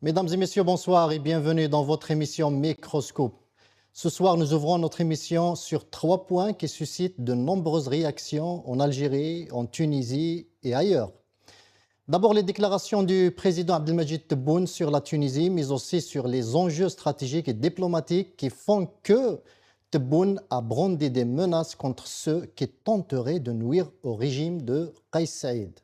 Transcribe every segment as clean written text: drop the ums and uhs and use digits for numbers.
Mesdames et messieurs, bonsoir et bienvenue dans votre émission Microscope. Ce soir, nous ouvrons notre émission sur 3 points qui suscitent de nombreuses réactions en Algérie, en Tunisie et ailleurs. D'abord, les déclarations du président Abdelmadjid Tebboune sur la Tunisie, mais aussi sur les enjeux stratégiques et diplomatiques qui font que Tebboune a brandé des menaces contre ceux qui tenteraient de nuire au régime de Kais Saïd.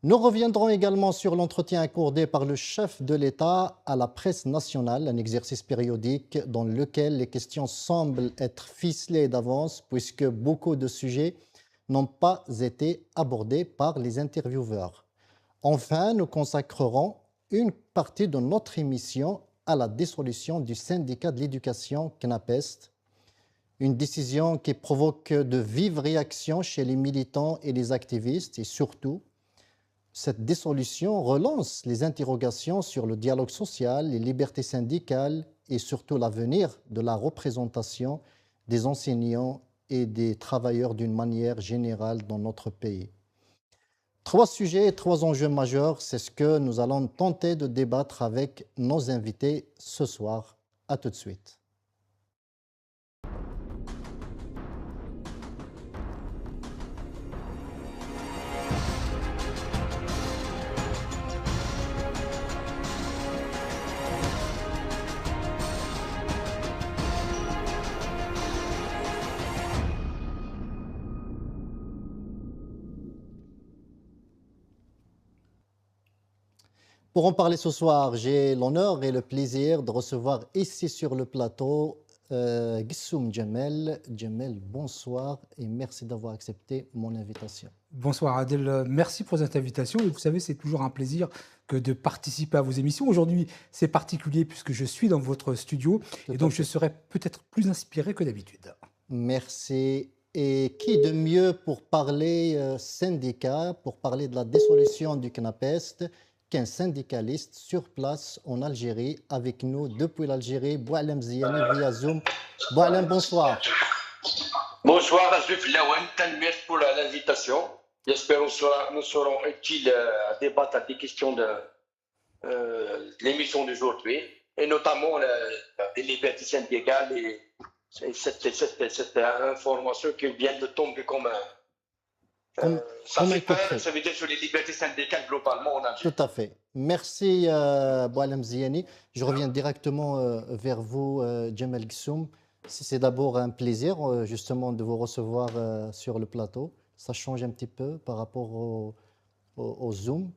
Nous reviendrons également sur l'entretien accordé par le chef de l'État à la presse nationale, un exercice périodique dans lequel les questions semblent être ficelées d'avance puisque beaucoup de sujets n'ont pas été abordés par les intervieweurs. Enfin, nous consacrerons une partie de notre émission à la dissolution du syndicat de l'éducation CNAPEST, une décision qui provoque de vives réactions chez les militants et les activistes et surtout, cette dissolution relance les interrogations sur le dialogue social, les libertés syndicales et surtout l'avenir de la représentation des enseignants et des travailleurs d'une manière générale dans notre pays. 3 sujets et 3 enjeux majeurs, c'est ce que nous allons tenter de débattre avec nos invités ce soir. À tout de suite. Pour en parler ce soir, j'ai l'honneur et le plaisir de recevoir ici sur le plateau Gissoum Djamel. Djamel, bonsoir et merci d'avoir accepté mon invitation. Bonsoir Adel, merci pour cette invitation. Et vous savez, c'est toujours un plaisir que de participer à vos émissions. Aujourd'hui, c'est particulier puisque je suis dans votre studio et donc je serai peut-être plus inspiré que d'habitude. Merci. Et qui de mieux pour parler syndicat, pour parler de la dissolution du CNAPEST, qu'un syndicaliste sur place en Algérie, avec nous depuis l'Algérie, Boualem Ziani via Zoom. Boualem, bonsoir. Bonsoir, Azuf Lawan, merci pour l'invitation. J'espère que nous serons utiles à débattre des questions de l'émission d'aujourd'hui, et notamment les libertés syndicales et cette information qui vient de tomber comme ça fait peur, ça veut dire sur les libertés syndicales globalement en Algérie. Tout à fait. Merci Boualem Ziani. Je reviens directement vers vous, Djamel Gissoum. C'est d'abord un plaisir justement de vous recevoir sur le plateau. Ça change un petit peu par rapport au Zoom.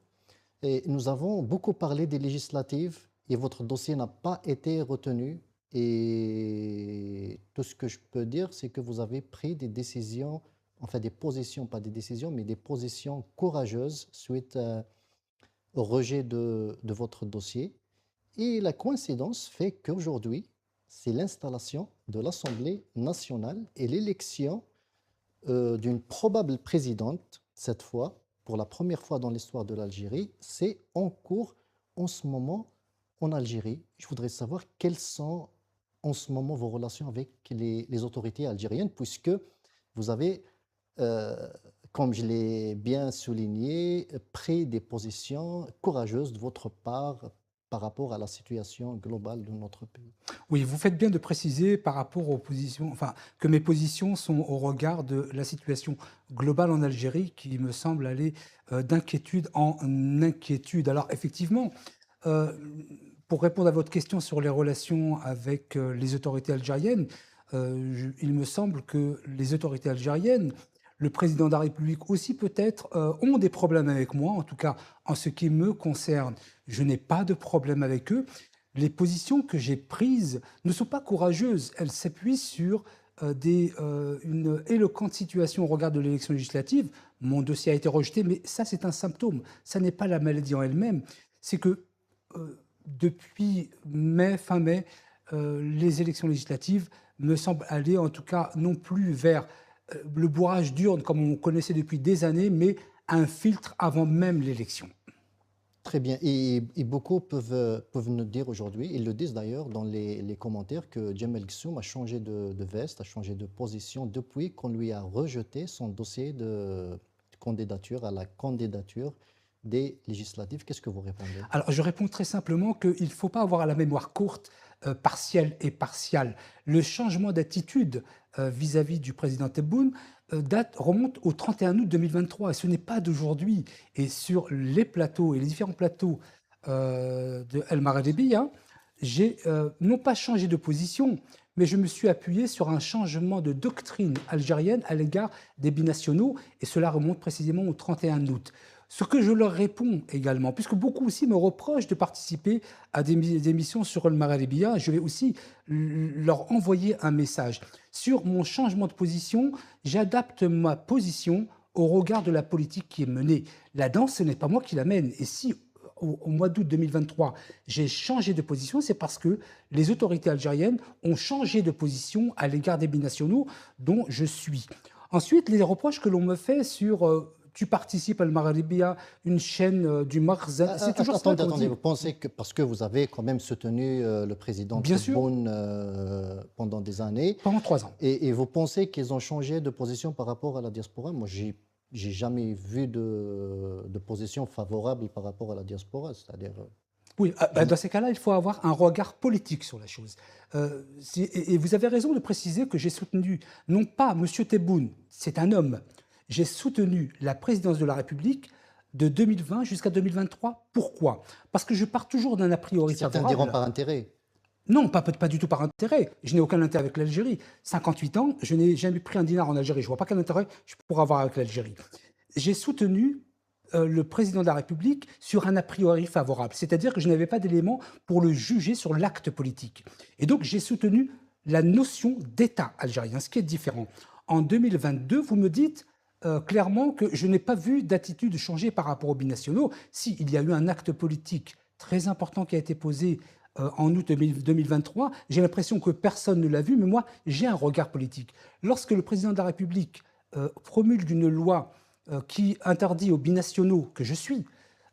Et nous avons beaucoup parlé des législatives et votre dossier n'a pas été retenu. Et tout ce que je peux dire, c'est que vous avez pris des décisions, enfin des positions, pas des décisions, mais des positions courageuses suite au rejet de votre dossier. Et la coïncidence fait qu'aujourd'hui, c'est l'installation de l'Assemblée nationale et l'élection d'une probable présidente, cette fois, pour la première fois dans l'histoire de l'Algérie. C'est en cours en ce moment en Algérie. Je voudrais savoir quelles sont en ce moment vos relations avec les autorités algériennes, puisque vous avez, comme je l'ai bien souligné, pris des positions courageuses de votre part par rapport à la situation globale de notre pays. Oui, vous faites bien de préciser par rapport aux positions, enfin, que mes positions sont au regard de la situation globale en Algérie qui me semble aller d'inquiétude en inquiétude. Alors effectivement, euh, pour répondre à votre question sur les relations avec les autorités algériennes, il me semble que les autorités algériennes, le président de la République aussi peut-être, ont des problèmes avec moi, en tout cas en ce qui me concerne. Je n'ai pas de problème avec eux. Les positions que j'ai prises ne sont pas courageuses. Elles s'appuient sur une éloquente situation au regard de l'élection législative. Mon dossier a été rejeté, mais ça, c'est un symptôme. Ça n'est pas la maladie en elle-même. C'est que depuis fin mai, les élections législatives me semblent aller, en tout cas, non plus vers le bourrage d'urne comme on connaissait depuis des années, mais un filtre avant même l'élection. Très bien. Et beaucoup peuvent nous dire aujourd'hui, ils le disent d'ailleurs dans les commentaires, que Djamel Gissoum a changé de veste, a changé de position depuis qu'on lui a rejeté son dossier de candidature à la candidature des législatives. Qu'est-ce que vous répondez? Alors, je réponds très simplement qu'il ne faut pas avoir la mémoire courte, partielle et partiale. Le changement d'attitude vis-à-vis du président Tebboune remonte au 31 août 2023, et ce n'est pas d'aujourd'hui. Et sur les plateaux et les différents plateaux de El Maghrebi, hein, j'ai non pas changé de position, mais je me suis appuyé sur un changement de doctrine algérienne à l'égard des binationaux, et cela remonte précisément au 31 août. Ce que je leur réponds également, puisque beaucoup aussi me reprochent de participer à des émissions sur le Maghrebia, je vais aussi leur envoyer un message. Sur mon changement de position, j'adapte ma position au regard de la politique qui est menée. La danse, ce n'est pas moi qui la mène. Et si au mois d'août 2023, j'ai changé de position, c'est parce que les autorités algériennes ont changé de position à l'égard des binationaux dont je suis. Ensuite, les reproches que l'on me fait sur tu participes à Al Maghrebia, une chaîne du Makhzen, c'est toujours ça. Attendez, vous pensez que parce que vous avez quand même soutenu le président Tebboune pendant des années, pendant 3 ans, et vous pensez qu'ils ont changé de position par rapport à la diaspora? Moi, j'ai jamais vu de position favorable par rapport à la diaspora, c'est-à-dire. Oui, dans ces cas-là, il faut avoir un regard politique sur la chose. Et vous avez raison de préciser que j'ai soutenu, non pas M. Tebboune, c'est un homme, j'ai soutenu la présidence de la République de 2020 jusqu'à 2023. Pourquoi? Parce que je pars toujours d'un a priori favorable. Certains diront par intérêt. Non, pas du tout par intérêt. Je n'ai aucun intérêt avec l'Algérie. 58 ans, je n'ai jamais pris un dinar en Algérie. Je ne vois pas quel intérêt je pourrais avoir avec l'Algérie. J'ai soutenu le président de la République sur un a priori favorable, c'est-à-dire que je n'avais pas d'éléments pour le juger sur l'acte politique. Et donc j'ai soutenu la notion d'État algérien, ce qui est différent. En 2022, vous me dites clairement que je n'ai pas vu d'attitude changer par rapport aux binationaux. Si, il y a eu un acte politique très important qui a été posé en août 2023, j'ai l'impression que personne ne l'a vu, mais moi, j'ai un regard politique. Lorsque le président de la République promulgue une loi qui interdit aux binationaux, que je suis,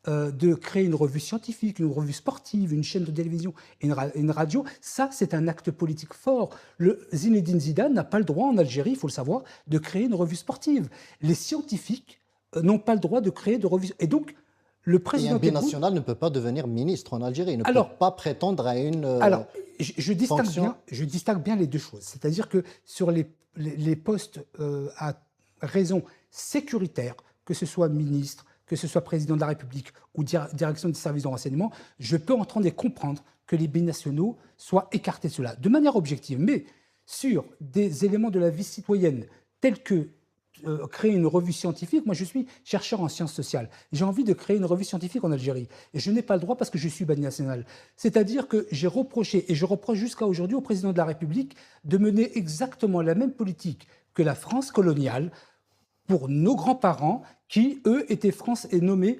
de créer une revue scientifique, une revue sportive, une chaîne de télévision et une radio, ça, c'est un acte politique fort. Le Zinedine Zidane n'a pas le droit en Algérie, il faut le savoir, de créer une revue sportive. Les scientifiques n'ont pas le droit de créer de revue. Et donc, le président Tebboune... un binational ne peut pas devenir ministre en Algérie, il ne peut pas prétendre à une alors, je distingue bien les deux choses. C'est-à-dire que sur les postes à raison sécuritaire, que ce soit ministre, que ce soit président de la République ou direction des services de renseignement, je peux entendre et comprendre que les binationaux soient écartés de cela, de manière objective. Mais sur des éléments de la vie citoyenne, tels que créer une revue scientifique, moi je suis chercheur en sciences sociales, j'ai envie de créer une revue scientifique en Algérie, et je n'ai pas le droit parce que je suis binational. C'est-à-dire que j'ai reproché, et je reproche jusqu'à aujourd'hui au président de la République, de mener exactement la même politique que la France coloniale, pour nos grands-parents qui, eux, étaient nommés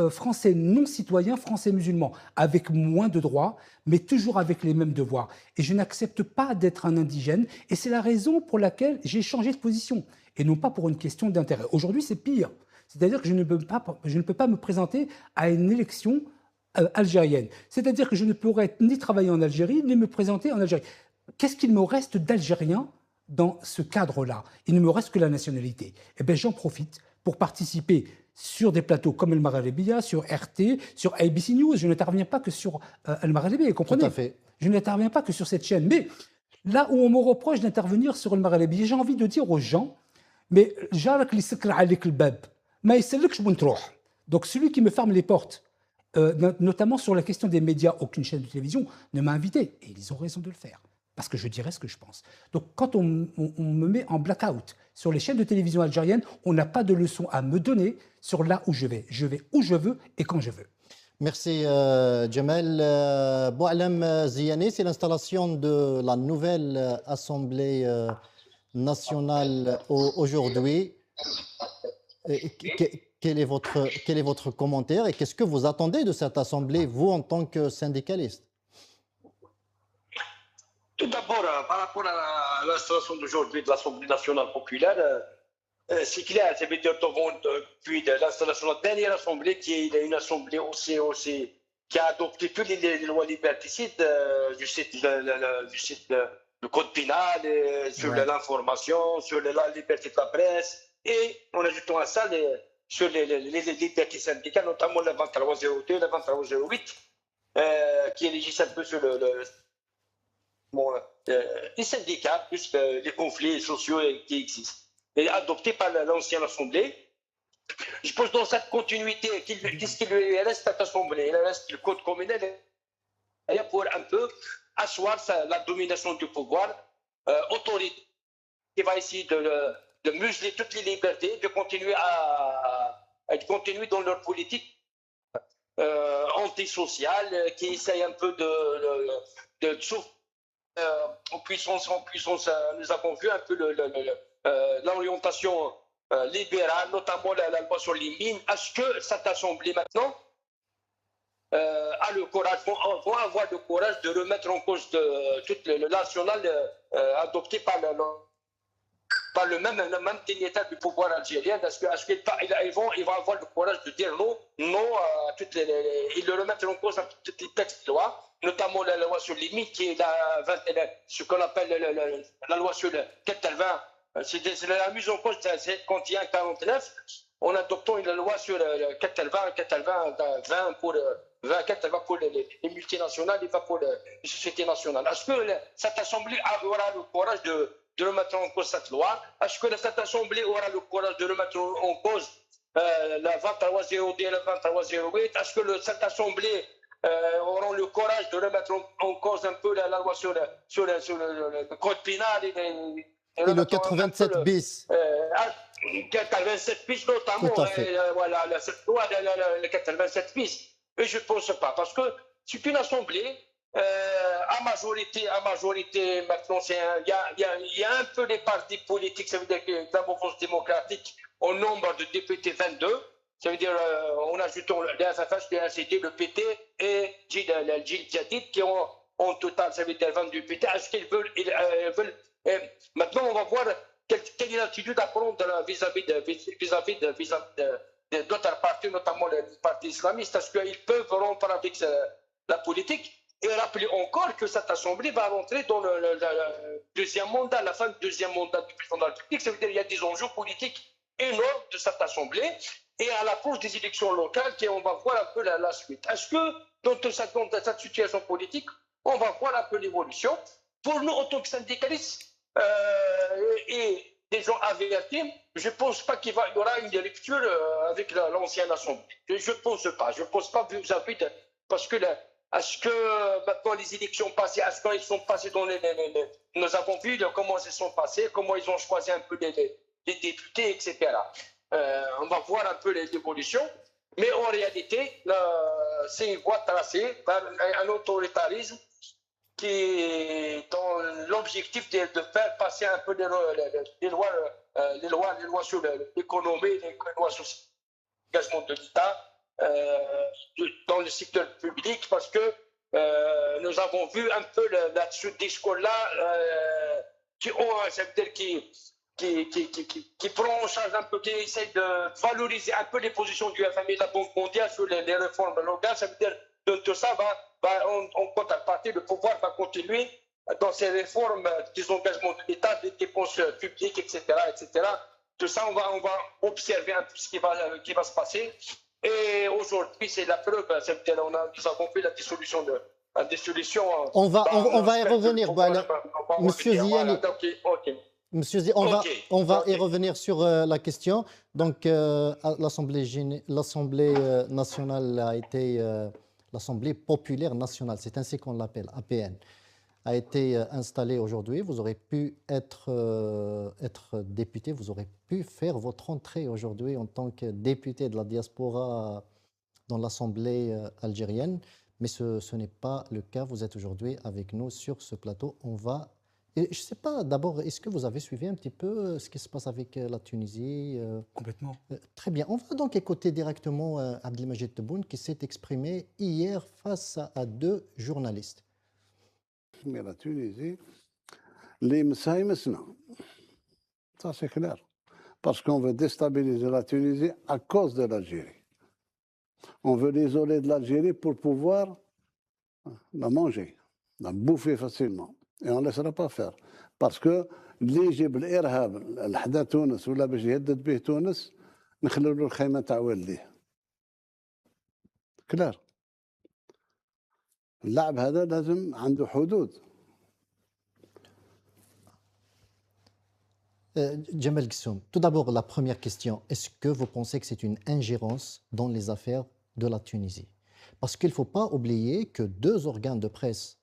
français non-citoyens, français musulmans, avec moins de droits, mais toujours avec les mêmes devoirs. Et je n'accepte pas d'être un indigène, et c'est la raison pour laquelle j'ai changé de position, et non pas pour une question d'intérêt. Aujourd'hui, c'est pire. C'est-à-dire que je ne peux pas me présenter à une élection algérienne. C'est-à-dire que je ne pourrais ni travailler en Algérie, ni me présenter en Algérie. Qu'est-ce qu'il me reste d'Algérien dans ce cadre-là? Il ne me reste que la nationalité. Eh bien, j'en profite pour participer sur des plateaux comme El Maghrebia, sur RT, sur ABC News. Je n'interviens pas que sur El Maghrebia, vous comprenez? Tout à fait. Je n'interviens pas que sur cette chaîne. Mais là où on me reproche d'intervenir sur El Maghrebia, j'ai envie de dire aux gens, mais Jarak li sakra alik al-bab, ma ysaleksh bou ntroh. Donc celui qui me ferme les portes, notamment sur la question des médias, aucune chaîne de télévision ne m'a invité. Et ils ont raison de le faire, parce que je dirais ce que je pense. Donc quand on me met en blackout sur les chaînes de télévision algériennes, on n'a pas de leçon à me donner sur là où je vais. Je vais où je veux et quand je veux. Merci Djemal. Boualem Ziani, c'est l'installation de la nouvelle Assemblée nationale aujourd'hui. Quel est votre commentaire et qu'est-ce que vous attendez de cette Assemblée, vous, en tant que syndicaliste? Tout d'abord, par rapport à l'installation d'aujourd'hui de l'Assemblée nationale populaire, c'est clair, ça veut dire depuis l'installation de la dernière Assemblée, qui est une Assemblée aussi qui a adopté toutes les lois liberticides, je cite le code pénal, sur l'information, sur la liberté de la presse, et en ajoutant à ça sur les libertés syndicales, notamment le 2302, le 2308, qui régissent un peu sur les syndicats, plus les conflits sociaux qui existent, et adoptés par l'ancienne Assemblée. Je pense dans cette continuité, qu'est-ce qu'il lui reste à l'Assemblée? Il reste le code communal pour un peu asseoir la domination du pouvoir autoritaire qui va essayer de museler toutes les libertés, de continuer dans leur politique antisociale qui essaye un peu de en puissance. Nous avons vu un peu l'orientation libérale, notamment la loi sur les mines. Est-ce que cette Assemblée maintenant a le courage, va avoir le courage de remettre en cause tout le national adopté par le même dignitaire du pouvoir algérien? Est-ce qu'ils vont avoir le courage de dire non à ils le remettent en cause à tous les textes de loi, notamment la loi sur les mines, qui est ce qu'on appelle la loi sur le 80. C'est la mise en cause de 51-49 en adoptant une loi sur le 80-20 pour les multinationales et pas pour les sociétés nationales. Est-ce que cette Assemblée aura le courage de remettre en cause cette loi? Est-ce que cette Assemblée aura le courage de remettre en cause la 2302 et la 2308? Est-ce que cette Assemblée auront le courage de remettre en cause un peu la loi sur le code pénal et le 87 bis 87 bis notamment, voilà, cette loi, le 87 bis. Et je ne pense pas, parce que c'est une Assemblée à majorité maintenant, il y a un peu les partis politiques, ça veut dire que la mouvance démocratique, au nombre de députés 22, ça veut dire en ajoutant le FFH, le NCD, le PT et le Gil Djadid, qui ont en total, ça veut dire 22 députés. Est-ce qu'ils veulent maintenant, on va voir quelle est l'attitude à prendre vis-à-vis d'autres partis, notamment les partis islamistes. Est-ce qu'ils peuvent rompre avec la politique? Et rappeler encore que cette Assemblée va rentrer dans le deuxième mandat, la fin du deuxième mandat du président de la République. Ça veut dire qu'il y a des enjeux politiques énormes de cette Assemblée et à l'approche des élections locales, on va voir un peu la suite. Est-ce que dans cette situation politique, on va voir un peu l'évolution? Pour nous, en tant que syndicalistes et des gens avertis, je ne pense pas qu'il y aura une rupture avec l'ancienne Assemblée. Je ne pense pas. Je ne pense pas vis-à-vis de... Parce que est-ce que maintenant les élections passées, est-ce qu'ils sont passés dans nous avons vu comment elles sont passées, comment ils ont choisi un peu les députés, etc. On va voir un peu les évolutions. Mais en réalité, c'est une voie tracée par un autoritarisme qui dans l'objectif de faire passer un peu les lois sur l'économie, les lois sur l'engagement de l'État dans le secteur public, parce que nous avons vu un peu ce discours-là qui prend en charge un peu, qui essaie de valoriser un peu les positions du FMI et de la Banque mondiale sur les réformes locales. Ça veut dire que tout ça en contrepartie, le pouvoir va continuer dans ces réformes des engagements de l'État, des dépenses publiques, etc., etc. Tout ça, on va observer un peu ce qui va se passer. Et aujourd'hui, c'est la preuve. Nous avons fait la dissolution On va y revenir. Monsieur Ziani. Monsieur Ziani, on va y revenir sur la question. Donc, l'Assemblée nationale a été l'Assemblée populaire nationale, c'est ainsi qu'on l'appelle, APN, a été installée aujourd'hui. Vous aurez pu être député, vous aurez pu faire votre entrée aujourd'hui en tant que député de la diaspora dans l'Assemblée algérienne, mais ce n'est pas le cas. Vous êtes aujourd'hui avec nous sur ce plateau. Je ne sais pas, d'abord, est-ce que vous avez suivi un petit peu ce qui se passe avec la Tunisie? Complètement. Très bien. On va donc écouter directement Abdelmajid Tebboune qui s'est exprimé hier face à deux journalistes. Mais la Tunisie, les Messaïmesna, ça c'est clair. Parce qu'on veut déstabiliser la Tunisie à cause de l'Algérie. On veut l'isoler de l'Algérie pour pouvoir la manger, la bouffer facilement. Et on ne laissera pas faire. Parce que اللي يجيب الإرهاب لحدا تونس ولا باش يهدد به تونس نخلوا له الخيمه تاع والديه كلار. اللاعب هذا لازم عنده حدود. Djemal Gissoum, tout d'abord, la première question, est-ce que vous pensez que c'est une ingérence dans les affaires de la Tunisie? Parce qu'il ne faut pas oublier que deux organes de presse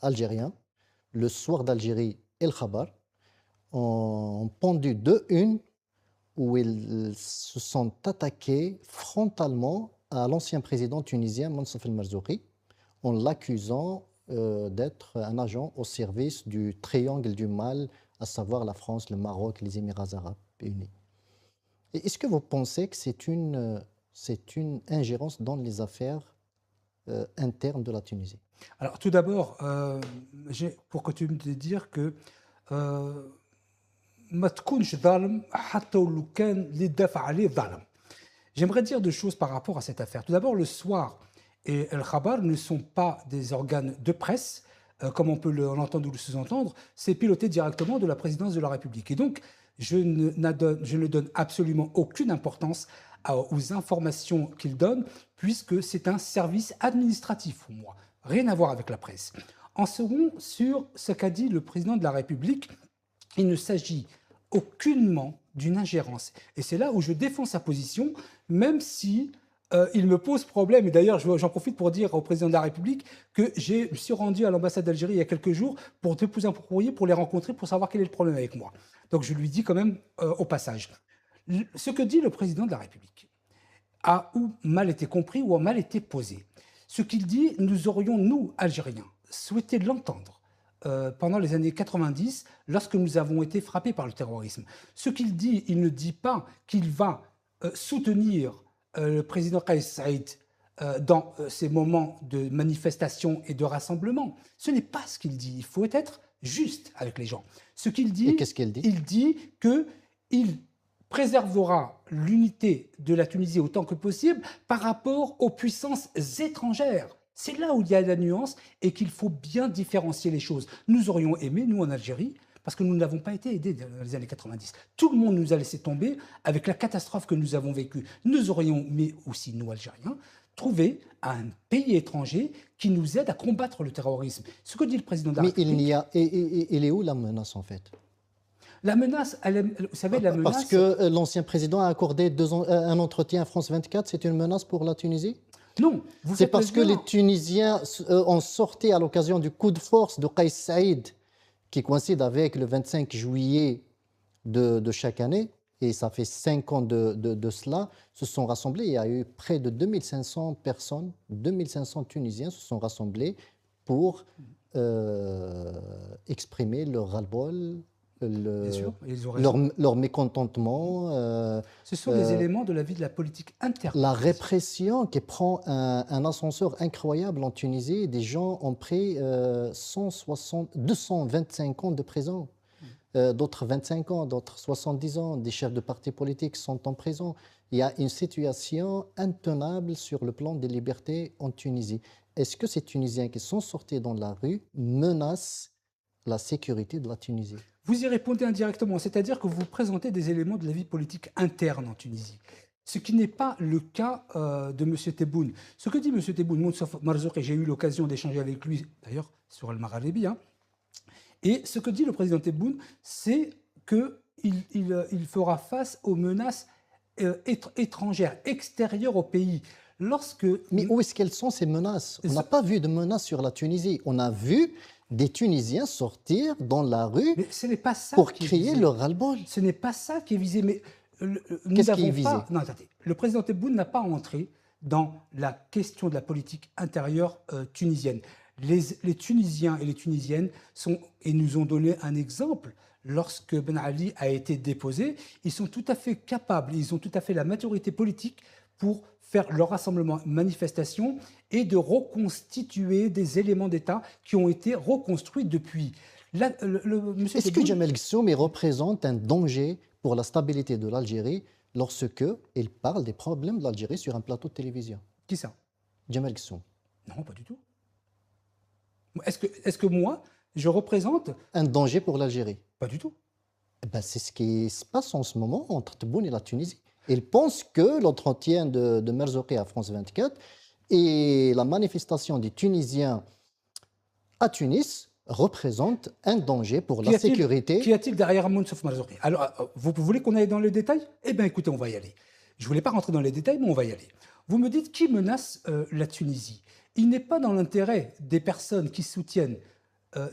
algériens, le Soir d'Algérie et le Khabar, ont pondu deux unes où ils se sont attaqués frontalement à l'ancien président tunisien Moncef El Marzouki en l'accusant d'être un agent au service du triangle du mal, à savoir la France, le Maroc, les Émirats arabes unis. Est-ce que vous pensez que c'est une ingérence dans les affaires internes de la Tunisie? Alors tout d'abord, pour que tu me dises que ما تكونش ظالم حتى ولو كان اللي دافع عليه ظالم. J'aimerais dire deux choses par rapport à cette affaire. Tout d'abord, le Soir et El Khabar ne sont pas des organes de presse, comme on peut l'entendre ou le sous-entendre, c'est piloté directement de la présidence de la République. Et donc, je ne donne absolument aucune importance aux informations qu'ils donnent, puisque c'est un service administratif pour moi. Rien à voir avec la presse. En second, sur ce qu'a dit le président de la République, il ne s'agit aucunement d'une ingérence. Et c'est là où je défends sa position, même si il me pose problème. Et d'ailleurs, j'en profite pour dire au président de la République que je me suis rendu à l'ambassade d'Algérie il y a quelques jours pour déposer un courrier pour les rencontrer, pour savoir quel est le problème avec moi. Donc je lui dis quand même au passage. Ce que dit le président de la République a ou mal été compris ou a mal été posé. Ce qu'il dit, nous aurions, nous, Algériens, souhaité l'entendre pendant les années 90, lorsque nous avons été frappés par le terrorisme. Ce qu'il dit, il ne dit pas qu'il va soutenir le président Kais Saïd dans ces moments de manifestation et de rassemblement. Ce n'est pas ce qu'il dit. Il faut être juste avec les gens. Ce qu'il dit, et qu'est-ce qu'il dit? Il dit qu'il préservera l'unité de la Tunisie autant que possible par rapport aux puissances étrangères. C'est là où il y a la nuance et qu'il faut bien différencier les choses. Nous aurions aimé, nous en Algérie, parce que nous n'avons pas été aidés dans les années 90. Tout le monde nous a laissé tomber avec la catastrophe que nous avons vécue. Nous aurions aimé aussi, nous Algériens, trouver un pays étranger qui nous aide à combattre le terrorisme. Ce que dit le président de la République... Mais il est où la menace en fait? La menace, vous savez, la menace... Parce que l'ancien président a accordé un entretien à France 24, c'est une menace pour la Tunisie? Non. C'est parce que les Tunisiens ont sorti à l'occasion du coup de force de Kais Saïd, qui coïncide avec le 25 juillet de chaque année, et ça fait 5 ans de cela, se sont rassemblés. Il y a eu près de 2500 personnes, 2500 Tunisiens se sont rassemblés pour exprimer leur ras-le-bol, leur mécontentement. Ce sont les éléments de la vie de la politique interne. La répression qui prend un ascenseur incroyable en Tunisie. Des gens ont pris 225 ans de prison, d'autres 25 ans, d'autres 70 ans. Des chefs de partis politiques sont en prison. Il y a une situation intenable sur le plan des libertés en Tunisie. Est-ce que ces Tunisiens qui sont sortis dans la rue menacent la sécurité de la Tunisie? Vous y répondez indirectement, c'est-à-dire que vous présentez des éléments de la vie politique interne en Tunisie, ce qui n'est pas le cas de M. Tebboune. Ce que dit M. Tebboune, Moncef Marzouki, j'ai eu l'occasion d'échanger avec lui, d'ailleurs, sur Al-Magharibi, et ce que dit le président Tebboune, c'est qu'il fera face aux menaces étrangères, extérieures au pays. Mais où est-ce qu'elles sont ces menaces? On n'a pas vu de menaces sur la Tunisie. On a vu des Tunisiens sortir dans la rue pour crier leur ras-le-bol. Ce n'est pas ça qui est visé. Mais qu'est-ce qui est visé? Non, attendez. Le président Tebboune n'a pas entré dans la question de la politique intérieure tunisienne. Les Tunisiens et les Tunisiennes nous ont donné un exemple. Lorsque Ben Ali a été déposé, ils sont tout à fait capables, ils ont tout à fait la maturité politique pour faire leur rassemblement, manifestation et de reconstituer des éléments d'État qui ont été reconstruits depuis. Est-ce que Djemal Gissoum représente un danger pour la stabilité de l'Algérie lorsqu'il parle des problèmes de l'Algérie sur un plateau de télévision? Qui ça? Djemal Gissoum. Non, pas du tout. Est-ce que moi, je représente... un danger pour l'Algérie? Pas du tout. C'est ce qui se passe en ce moment entre Tebboune et la Tunisie. Il pense que l'entretien de Merzouki à France 24 et la manifestation des Tunisiens à Tunis représente un danger pour la sécurité. Qu'y a-t-il derrière Mounsouf Merzouki? Alors, vous voulez qu'on aille dans les détails? Eh bien, écoutez, on va y aller. Je ne voulais pas rentrer dans les détails, mais on va y aller. Vous me dites qui menace la Tunisie? Il n'est pas dans l'intérêt des personnes qui soutiennent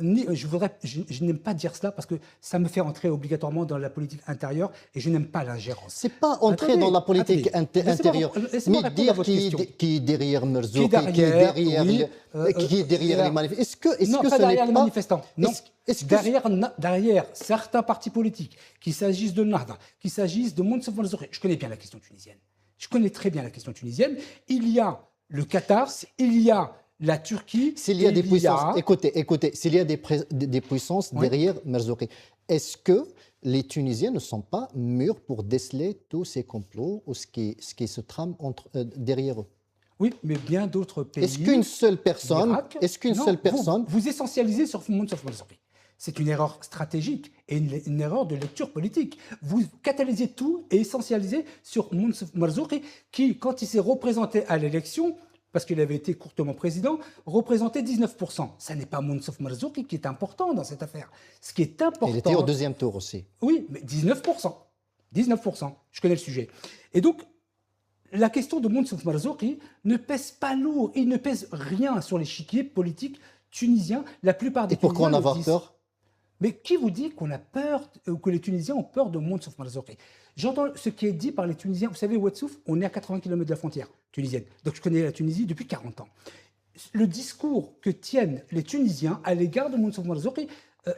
je n'aime pas dire cela parce que ça me fait entrer obligatoirement dans la politique intérieure et je n'aime pas l'ingérence. C'est pas entrer dans la politique intérieure, mais dire qui est derrière Merzouki, qui est derrière les manifestants. Est-ce que pas ce derrière n'est les pas manifestants. Non. Derrière certains partis politiques, qu'il s'agisse de Nahda, qu'il s'agisse de Mounsouf Merzouki, je connais bien la question tunisienne. Je connais très bien la question tunisienne. Il y a le Qatar, il y a la Turquie. S'il y a des puissances, écoutez, s'il y a des puissances derrière Merzouki, est-ce que les Tunisiens ne sont pas mûrs pour déceler tous ces complots ou ce qui se trame derrière eux? Oui, mais bien d'autres pays. Est-ce qu'une seule personne, vous essentialisez sur Mounsouf Merzouki. C'est une erreur stratégique et une erreur de lecture politique. Vous catalysez tout et essentialisez sur Mounsouf Merzouki qui, quand il s'est représenté à l'élection, parce qu'il avait été courtement président, représentait 19%. Ce n'est pas Mounsouf Merzouki qui est important dans cette affaire. Ce qui est important... Il était au deuxième tour aussi. Oui, mais 19%. 19%. Je connais le sujet. Et donc, la question de Mounsouf Merzouki ne pèse pas lourd. Il ne pèse rien sur l'échiquier politique tunisien. La plupart des Tunisiens... Et pourquoi en avoir peur? Mais qui vous dit qu'on a peur, que les Tunisiens ont peur de Mounsouf Merzouki? J'entends ce qui est dit par les Tunisiens. Vous savez, Ouatsouf, on est à 80 km de la frontière tunisienne. Donc je connais la Tunisie depuis 40 ans. Le discours que tiennent les Tunisiens à l'égard de Mounsouf Merzouki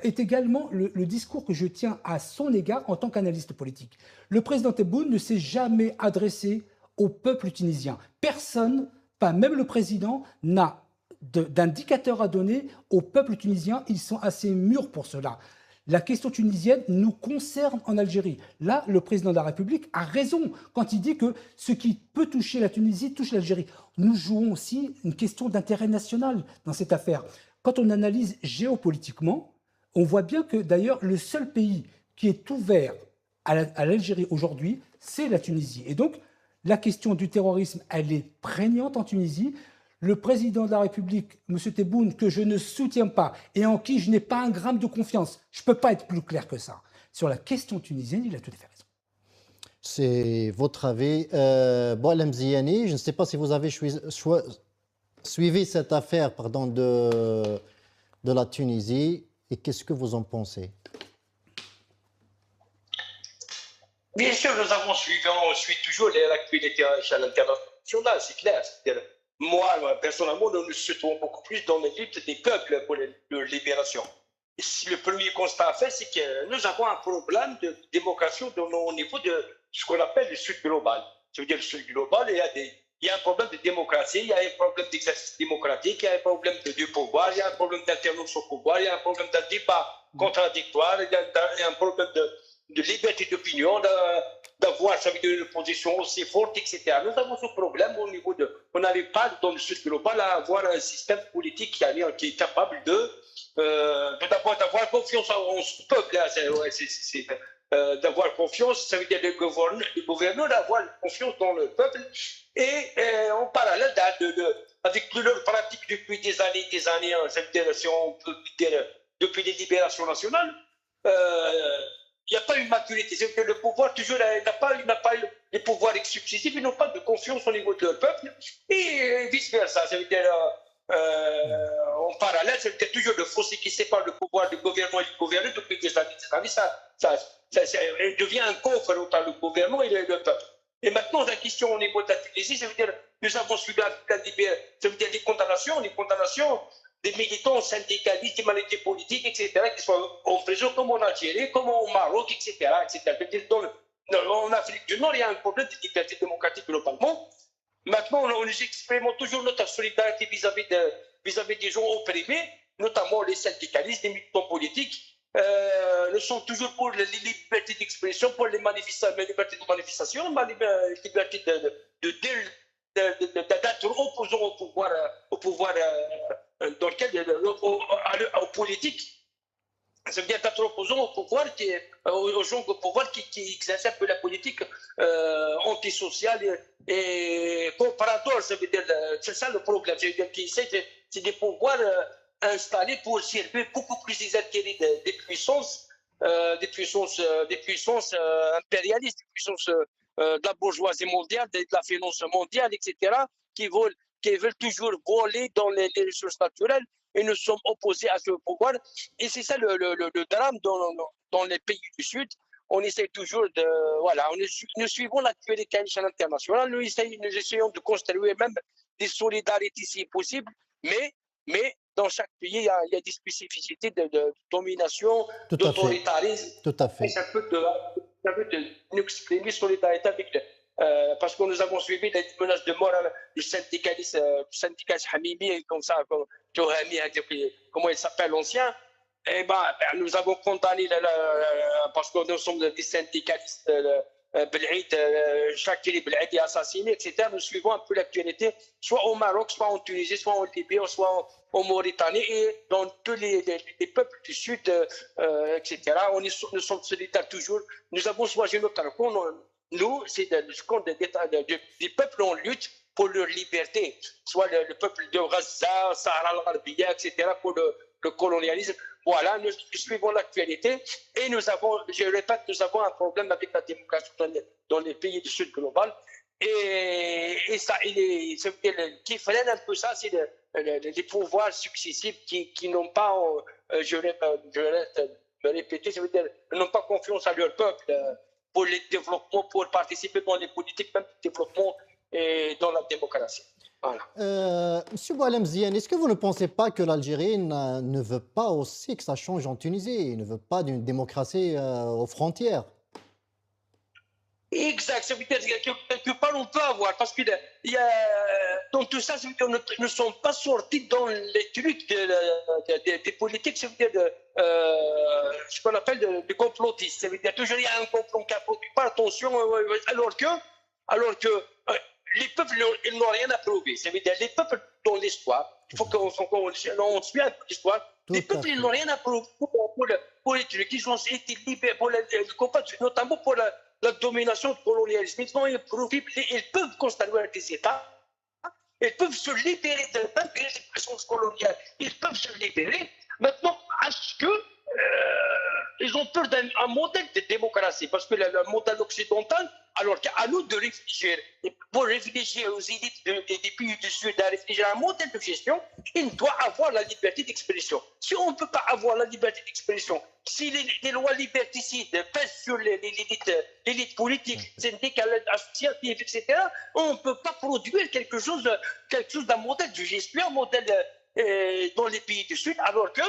est également le discours que je tiens à son égard en tant qu'analyste politique. Le président Tebboune ne s'est jamais adressé au peuple tunisien. Personne, pas même le président, n'a d'indicateurs à donner au peuple tunisien. Ils sont assez mûrs pour cela. La question tunisienne nous concerne en Algérie. Là, le président de la République a raison quand il dit que ce qui peut toucher la Tunisie touche l'Algérie. Nous jouons aussi une question d'intérêt national dans cette affaire. Quand on analyse géopolitiquement, on voit bien que d'ailleurs le seul pays qui est ouvert à l'Algérie aujourd'hui, c'est la Tunisie. Et donc, la question du terrorisme, elle est prégnante en Tunisie. Le président de la République, M. Tebboune, que je ne soutiens pas et en qui je n'ai pas un gramme de confiance, je ne peux pas être plus clair que ça. Sur la question tunisienne, il a tout à fait raison. C'est votre avis. Boualem Ziani, je ne sais pas si vous avez suivi cette affaire de la Tunisie et qu'est-ce que vous en pensez? Bien sûr, nous avons suivi, on suit toujours l'actualité à l'international, c'est clair. Moi, personnellement, nous nous situons beaucoup plus dans les luttes des peuples pour leur libération. Et le premier constat à faire, c'est que nous avons un problème de démocratie au niveau de ce qu'on appelle le Sud global. Ça veut dire le Sud global, il y a un problème de démocratie, il y a un problème d'exercice démocratique, il y a un problème de pouvoir, il y a un problème d'alternance au pouvoir, il y a un problème d'un débat contradictoire, il y a un problème de liberté d'opinion, d'avoir une position aussi forte, etc. Nous avons ce problème au niveau de... On n'arrive pas dans le Sud global à avoir un système politique qui est capable d'abord d'avoir confiance en ce peuple. D'avoir confiance, ça veut dire le gouverneur d'avoir confiance dans le peuple. Et en parallèle, avec plusieurs pratiques depuis des années, ça veut dire, si on peut dire, depuis les libérations nationales, il n'y a pas une maturité. C'est-à-dire que le pouvoir, toujours, n'a pas eu les pouvoirs successifs, ils n'ont pas de confiance au niveau de leur peuple, et vice-versa. Ça veut dire, en parallèle, c'est toujours le fossé qui sépare le pouvoir du gouvernement et du gouvernement depuis des années. Ça devient un coffre entre le gouvernement et le peuple. Et maintenant, la question au niveau de la Tunisie, ça veut dire, nous avons suivi ça veut dire les condamnations des militants syndicalistes, des maladies politiques, etc., qui sont en prison comme en Algérie, comme au Maroc, etc. En Afrique du Nord, il y a un problème de liberté démocratique globalement. Maintenant, nous exprimons toujours notre solidarité vis-à-vis des gens opprimés, notamment les syndicalistes, les militants politiques. Nous sommes toujours pour les libertés d'expression, pour les libertés de manifestation, la liberté d'être opposant au pouvoir dans lequel, aux politiques. Ça veut dire d'être opposant au pouvoir, aux gens au pouvoir qui exercent un peu la politique antisociale et comparatoire. Ça veut dire, c'est ça le problème. C'est des pouvoirs installés pour servir beaucoup plus les intérêts des puissances, des puissances impérialistes, des puissances de la bourgeoisie mondiale, de la finance mondiale, etc., qui veulent toujours voler dans les ressources naturelles, et nous sommes opposés à ce pouvoir. Et c'est ça le drame dans les pays du Sud. On essaie toujours de. Voilà, nous suivons l'actualité à l'échelle internationale, nous essayons de construire même des solidarités si possible, mais dans chaque pays, il y a des spécificités de domination, d'autoritarisme. Tout à fait. C'est un peu de exprimer solidarité avec parce que nous avons suivi des menaces de mort du syndicaliste Hamimi, comme ça, comme Johami, comment il s'appelle, l'ancien. Et nous avons condamné, parce que nous sommes des syndicalistes, chaque Belhaïd est assassiné, etc. Nous suivons un peu l'actualité, soit au Maroc, soit en Tunisie, soit en Libye, soit en Mauritanie, et dans tous les peuples du Sud, etc. Nous sommes solidaires toujours. Nous avons choisi notre camp. Nous, c'est le camp des peuples en lutte pour leur liberté, soit le peuple de Gaza, Sahara al-Gharbia, etc., pour le colonialisme. Voilà, nous suivons l'actualité et je répète, nous avons un problème avec la démocratie dans les pays du Sud global. Et ça, qui freine un peu ça, c'est les pouvoirs successifs qui n'ont pas, je reste me répéter, ça veut dire, n'ont pas confiance à leur peuple pour les développements, pour participer dans les politiques, même de développement et dans la démocratie. Voilà. Monsieur Boualem Ziane, est-ce que vous ne pensez pas que l'Algérie ne veut pas aussi que ça change en Tunisie, ne veut pas d'une démocratie aux frontières? Exact, ça veut dire que part on peut avoir, parce que dans tout ça, ça veut dire que nous ne sommes pas sortis dans les trucs des politiques, ça veut dire ce qu'on appelle de complotistes. Ça veut dire toujours il y a un complot qui a produit pas attention, alors que les peuples ils n'ont rien à prouver. Ça veut dire les peuples dans l'histoire, il faut qu'on suive l'histoire. Les peuples ils n'ont rien à prouver pour les trucs. Ils ont été libérés pour notamment pour la domination colonialiste. Maintenant, ils peuvent construire des États, ils peuvent se libérer de la puissance coloniale, ils peuvent se libérer. Maintenant, est-ce que ils ont peur d'un modèle de démocratie? Parce que le modèle occidental, alors qu'à nous de réfléchir, pour réfléchir aux élites des pays du Sud, à réfléchir à un modèle de gestion, il doit avoir la liberté d'expression. Si on ne peut pas avoir la liberté d'expression, si les lois liberticides pèsent sur l'élite politique, syndicale, associative, etc., on ne peut pas produire quelque chose d'un modèle de gestion, un modèle dans les pays du Sud, alors que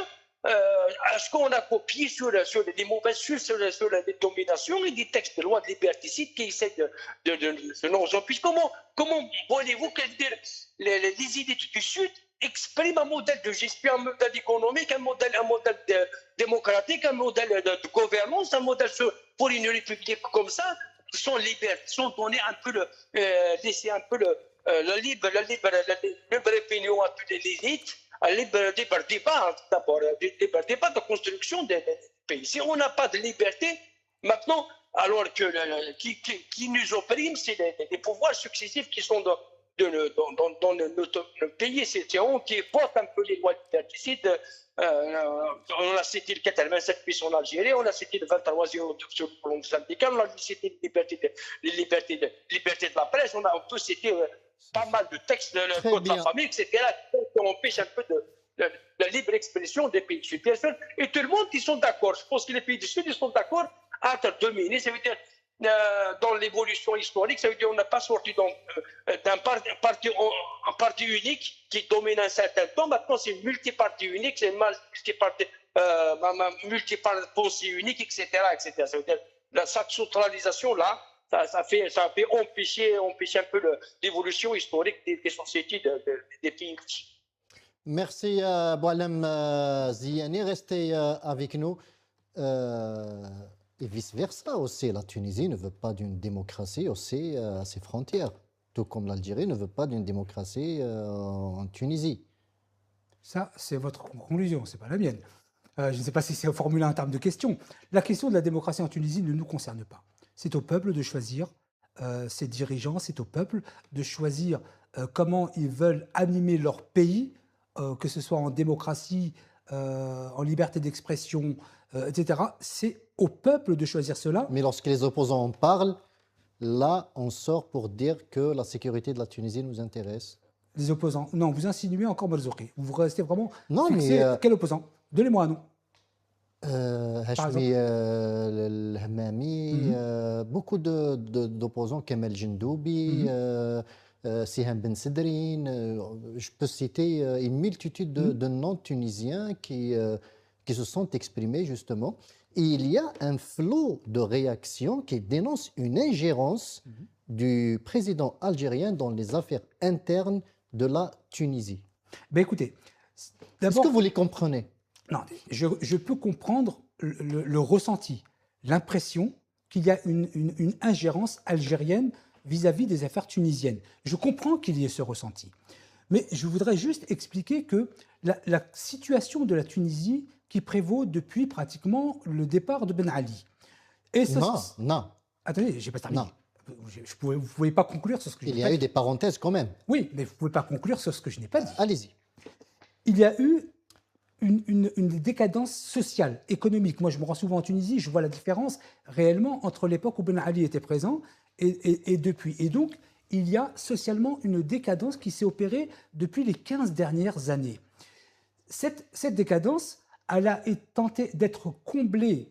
est-ce qu'on a copié sur les mauvaises sources, sur la domination et des textes de loi de liberticide qui essaient de nous empêcher? Comment voulez-vous que les idées du Sud expriment un modèle de gestion, un modèle économique, un modèle démocratique, un modèle de gouvernance, un modèle pour une république comme ça, sont donnés un peu laisser un peu le libre opinion à toutes les élites, un libre débat d'abord, libre débat de construction des pays. Si on n'a pas de liberté, maintenant, alors que qui nous opprime, c'est les pouvoirs successifs qui sont dans notre pays, c'est qui portent un peu les lois liberticides. On a cité le 87 bis en Algérie, on a cité le 23e sur le plan syndical, on a cité les libertés de la presse, on peut citer pas mal de textes de le code de la famille, etc., qui empêchent un peu la libre expression des pays du Sud. Et tout le monde, ils sont d'accord. Je pense que les pays du Sud, ils sont d'accord à être dominés. Ça veut dire, dans l'évolution historique, ça veut dire qu'on n'a pas sorti d'un parti unique qui domine un certain temps. Maintenant, c'est une multipartie unique, c'est une multipartie unique, etc., etc. Ça veut dire, cette centralisation-là, ça fait empêcher un peu l'évolution historique des sociétés des pays. Merci, Boualem Ziane. Restez avec nous. Et vice-versa aussi. La Tunisie ne veut pas d'une démocratie aussi à ses frontières, tout comme l'Algérie ne veut pas d'une démocratie en Tunisie. Ça, c'est votre conclusion, ce n'est pas la mienne. je ne sais pas si c'est formulé en termes de question. La question de la démocratie en Tunisie ne nous concerne pas. C'est au peuple de choisir ses dirigeants, c'est au peuple de choisir comment ils veulent animer leur pays, que ce soit en démocratie, en liberté d'expression, etc. C'est au peuple de choisir cela. Mais lorsque les opposants en parlent, là, on sort pour dire que la sécurité de la Tunisie nous intéresse. Les opposants. Non, vous insinuez encore Marzouki. Vous restez vraiment Non, fixé. mais Quel opposant? Donnez-moi un nom. Hachmi Al-Hammami, beaucoup d'opposants, Kamel Jindoubi, Siham Ben Sedrine, je peux citer une multitude de noms tunisiens qui se sont exprimés justement. Et il y a un flot de réactions qui dénonce une ingérence du président algérien dans les affaires internes de la Tunisie. Ben écoutez, est-ce que vous les comprenez? Non, je peux comprendre le ressenti, l'impression qu'il y a une ingérence algérienne vis-à-vis des affaires tunisiennes. Je comprends qu'il y ait ce ressenti. Mais je voudrais juste expliquer que la situation de la Tunisie qui prévaut depuis pratiquement le départ de Ben Ali. Et ça, non. Attendez, j'ai pas terminé. Non. Vous ne pouvez pas conclure sur ce que je n'ai pas dit. Il y a eu des parenthèses quand même. Oui, mais vous ne pouvez pas conclure sur ce que je n'ai pas dit. Allez-y. Il y a eu une décadence sociale, économique. Moi, je me rends souvent en Tunisie, je vois la différence réellement entre l'époque où Ben Ali était présent et depuis. Et donc, il y a socialement une décadence qui s'est opérée depuis les 15 dernières années. Cette décadence, elle a tenté d'être comblée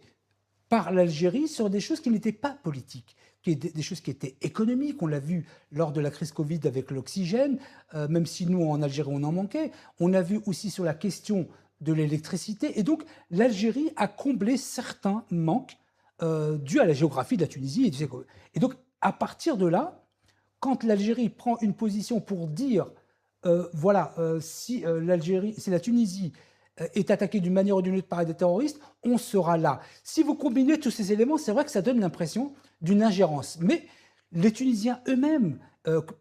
par l'Algérie sur des choses qui n'étaient pas politiques, des choses qui étaient économiques. On l'a vu lors de la crise Covid avec l'oxygène, même si nous, en Algérie, on en manquait. On a vu aussi sur la question de l'électricité. Et donc, l'Algérie a comblé certains manques dus à la géographie de la Tunisie. Et donc, à partir de là, quand l'Algérie prend une position pour dire, si la Tunisie est attaquée d'une manière ou d'une autre par des terroristes, on sera là. Si vous combinez tous ces éléments, c'est vrai que ça donne l'impression d'une ingérence. Mais les Tunisiens eux-mêmes,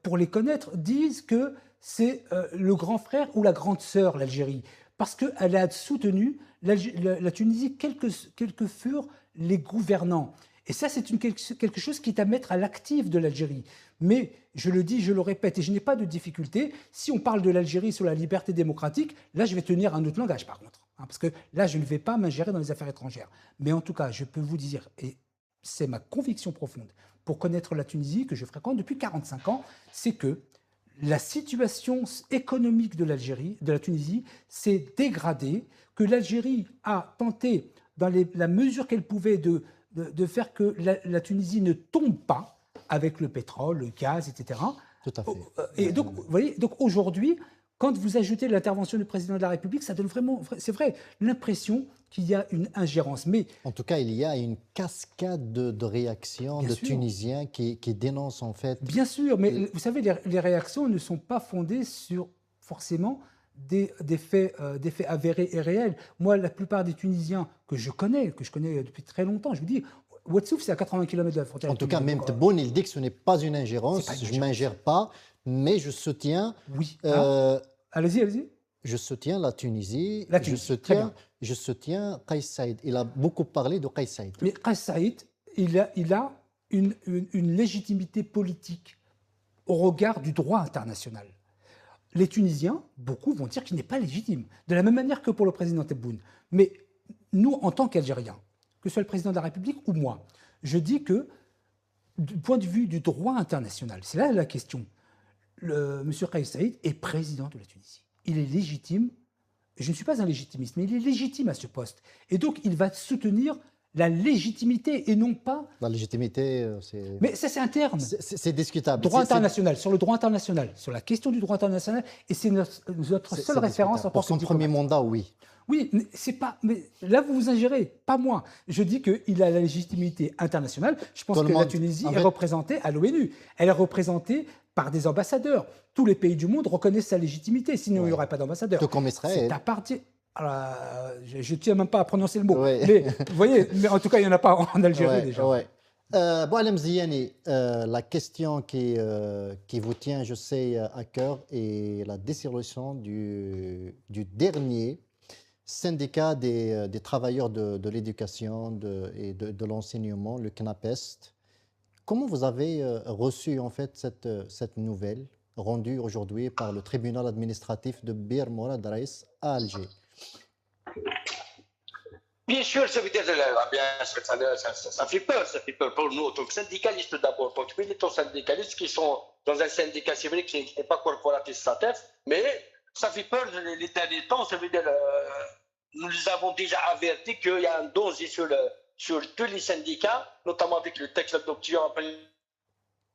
pour les connaître, disent que c'est le grand frère ou la grande sœur, l'Algérie, parce qu'elle a soutenu la Tunisie, quels que furent les gouvernants. Et ça, c'est quelque chose qui est à mettre à l'actif de l'Algérie. Mais je le dis, je le répète, et je n'ai pas de difficulté. Si on parle de l'Algérie sur la liberté démocratique, là, je vais tenir un autre langage, par contre. Parce que là, je ne vais pas m'ingérer dans les affaires étrangères. Mais en tout cas, je peux vous dire, et c'est ma conviction profonde, pour connaître la Tunisie, que je fréquente depuis 45 ans, c'est que la situation économique de l'Algérie, de la Tunisie, s'est dégradée, que l'Algérie a tenté, dans la mesure qu'elle pouvait, de faire que la Tunisie ne tombe pas avec le pétrole, le gaz, etc. Tout à fait. Et donc, vous voyez, donc aujourd'hui, quand vous ajoutez l'intervention du président de la République, ça donne vraiment, c'est vrai, l'impression qu'il y a une ingérence. Mais en tout cas, il y a une cascade de réactions de Tunisiens qui dénoncent en fait. Bien sûr, mais vous savez, les réactions ne sont pas fondées sur forcément des faits avérés et réels. Moi, la plupart des Tunisiens que je connais depuis très longtemps, je vous dis, Ouadsouf, c'est à 80 km de la frontière. En tout cas, même Tebboune, il dit que ce n'est pas une ingérence. Je ne m'ingère pas, mais je soutiens. Oui. Allez-y. Je soutiens la Tunisie. Je soutiens Kais Saïd. Il a beaucoup parlé de Kais Saïd. Mais Kais Saïd, il a une légitimité politique au regard du droit international. Les Tunisiens, beaucoup vont dire qu'il n'est pas légitime, de la même manière que pour le président Tebboune. Mais nous, en tant qu'Algériens, que ce soit le président de la République ou moi, je dis que, du point de vue du droit international, c'est là la question. M. Kais Saïd est président de la Tunisie. Il est légitime. Je ne suis pas un légitimiste, mais il est légitime à ce poste. Et donc, il va soutenir la légitimité et non pas... La légitimité, c'est... Mais ça, c'est interne. C'est discutable. Droit international, sur le droit international, sur la question du droit international, et c'est notre seule référence en tant que diplomate. Pour son premier mandat, oui. Oui, c'est pas. Mais là, vous vous ingérez, pas moi. Je dis qu'il a la légitimité internationale. Je pense que la Tunisie est représentée à l'ONU. Elle est représentée par des ambassadeurs. Tous les pays du monde reconnaissent sa légitimité. Sinon, il n'y aurait pas d'ambassadeurs. C'est à partir. Je ne tiens même pas à prononcer le mot. Ouais. Mais vous voyez, mais en tout cas, il n'y en a pas en Algérie déjà. Ouais. Boualem Ziani, la question qui vous tient, je sais, à cœur est la dissolution du dernier syndicat des travailleurs de l'éducation et de l'enseignement, le CNAPEST. Comment vous avez reçu en fait cette nouvelle rendue aujourd'hui par le tribunal administratif de Bir Morad Rais à Alger? Bien sûr, ça veut dire, ça fait peur pour nous, en tant que syndicalistes d'abord, pour tous les syndicalistes qui sont dans un syndicat civil qui n'est pas corporatiste SATEF, mais ça fait peur les derniers temps, ça veut dire, nous avons déjà averti qu'il y a un danger sur tous les syndicats, notamment avec le texte d'adoption après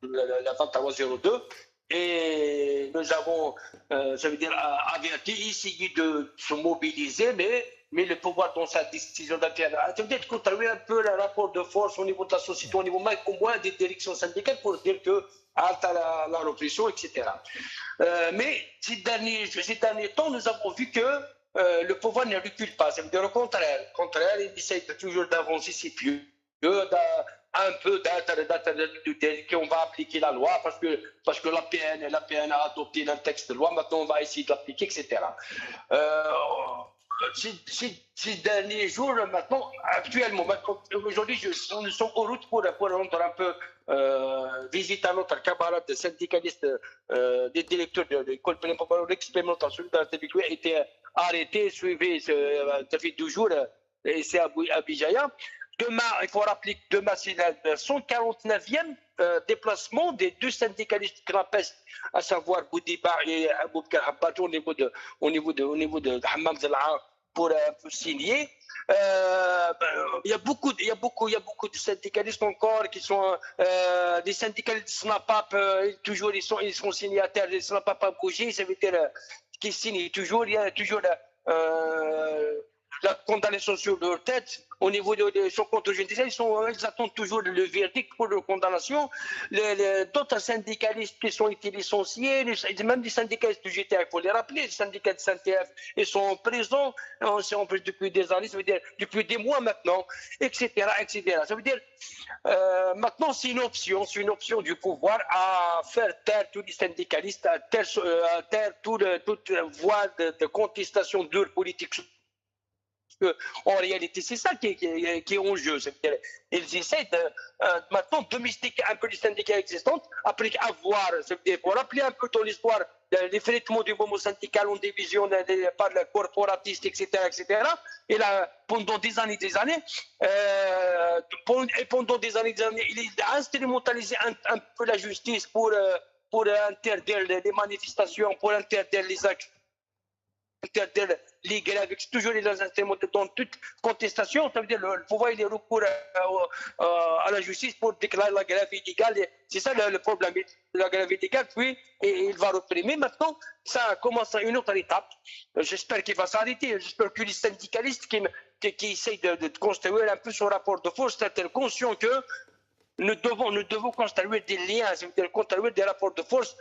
la 2302, et nous avons, ça veut dire, averti, essayé de se mobiliser, mais le pouvoir dans sa décision d'affaires, peut-être contrôler un peu le rapport de force au niveau de la société, au moins des directions syndicales pour dire que halte à la répression, etc. Mais ces derniers temps, nous avons vu que le pouvoir ne recule pas. Ça veut dire au contraire, il essaie toujours d'avancer ses pieds, un peu qu'on va appliquer la loi parce que la PN a adopté un texte de loi, maintenant on va essayer de l'appliquer, etc. Ces derniers jours, maintenant, actuellement, aujourd'hui, nous sommes en route pour rendre un peu visite à notre camarade syndicaliste des directeurs de l'école préparatoires d'expérimentation de la République a été arrêté, suivi, ça fait 2 jours, et c'est à Bijaya. Demain, il faut rappeler que demain, c'est le 149e déplacement des 2 syndicalistes CNAPEST, à savoir Boudiba et Aboubakar Habbatou au niveau de Hammam Zal'a pour signer. Il y a beaucoup de syndicalistes encore qui sont des syndicalistes SNAPAP, toujours ils sont signataires, les SNAPAP pas bougé, ça veut dire qu'ils signent toujours, il y a toujours la condamnation sur leur tête. Au niveau de son compte judiciaire, ils attendent toujours le verdict pour leur condamnation. D'autres syndicalistes qui sont été licenciés, même des syndicalistes du GTA, il faut les rappeler, les syndicats de SNTF, ils sont en prison, depuis des années, ça veut dire depuis des mois maintenant, etc. Ça veut dire, maintenant c'est une option du pouvoir à faire taire tous les syndicalistes, à taire toute voie de contestation dure politique. En réalité, c'est ça qui est en jeu. Ils essaient de maintenant domestiquer un peu les syndicats existants, après avoir, pour rappeler un peu dans l'histoire l'effritement du mouvement syndical en division par le corporatiste, etc. Et là, pendant des années, il a instrumentalisé un peu la justice pour interdire les manifestations, pour interdire les actes, les grèves, toujours les instruments dans toute contestation. Ça veut dire le pouvoir il est recours à la justice pour déclarer la grève illégale. C'est ça le problème, la grève illégale. Puis il va réprimer. Maintenant, ça commence à une autre étape. J'espère qu'il va s'arrêter. J'espère que les syndicalistes qui essayent de construire un peu son rapport de force sont conscients que nous devons construire des liens, c'est-à-dire construire des rapports de force,